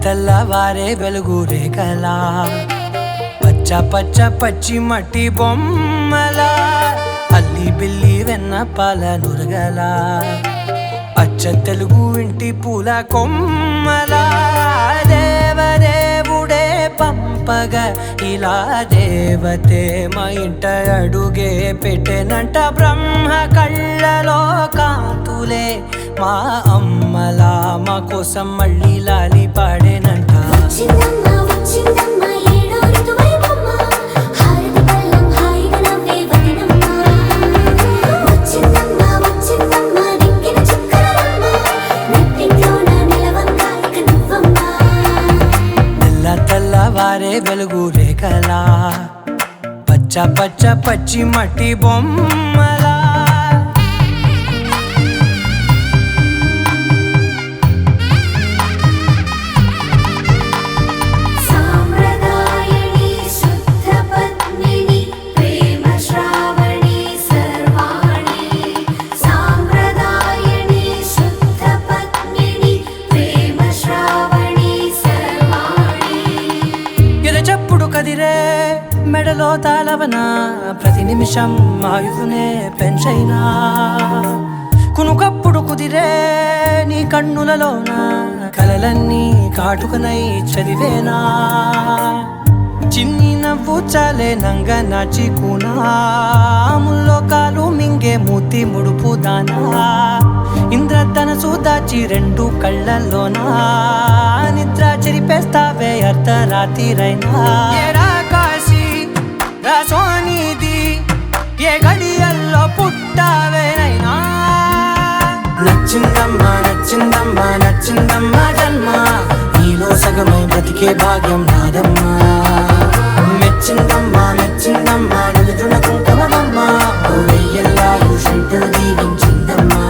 తెల్లవారే వెలుగు రేఖలా పచ్చ పచ్చ పచ్చి మట్టి బొమ్మలా అల్లి బిల్లి వెన్న పాల నురగలా అచ్చ తెలుగు ఇంటి పూల కొమ్మలా దేవదేవుడే పంపగా ఇలా దేవతే మా ఇంట అడుగే పెట్టెనంట బ్రహ్మ కళ్ళలో కాంతులే మా అమ్మలా మా కోసం మళ్ళీ లాలి పాడేనంట తెల్లవారే వెలుగు రేఖలా పచ్చ పచ్చ పచ్చి మట్టి బొమ్మలా కదిరే మెడలో తాళవన ప్రతి నిమిషం ఆయుధునే పెంచైనా కునుకప్పుడు కుదిరే నీ కన్నులలోన కలలన్నీ కాటుకనై చదివేనా చిన్ని నవ్వు చాలే నంగ నాచి కూనాముల్లో కాలు మింగే మూతి ముడుపు దానా ఇంద్రధనసు దాచి రెండు కళ్ళల్లోనా నిద్ర చెరిపేస్తావే అర్ధరాత్రిరైనా కాశీ రాసోనిది ఏ గడియల్లో పుట్టావేనైనా నచ్చిందమ్మా నచ్చిందమ్మా నచ్చిందమ్మా జన్మ నీలో సగమై బ్రతికే భాగ్యం నాదమ్మా మెచ్చిందమ్మా మెచ్చిందమ్మా నిలుచున కుంకుమమ్మా వెయ్యల్లా షంటులు దీవించిందమ్మా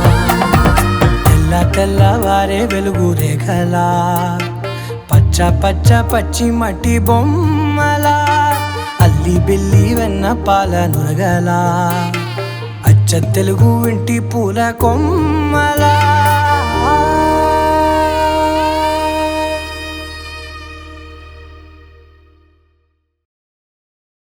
తెల్లవారే వెలుగు రేఖలా పచ్చ పచ్చ పచ్చి మట్టి బొమ్మలా అల్లి బిల్లి వెన్న పాల నురగలా అచ్చ తెలుగు ఇంటి పూల కొమ్మ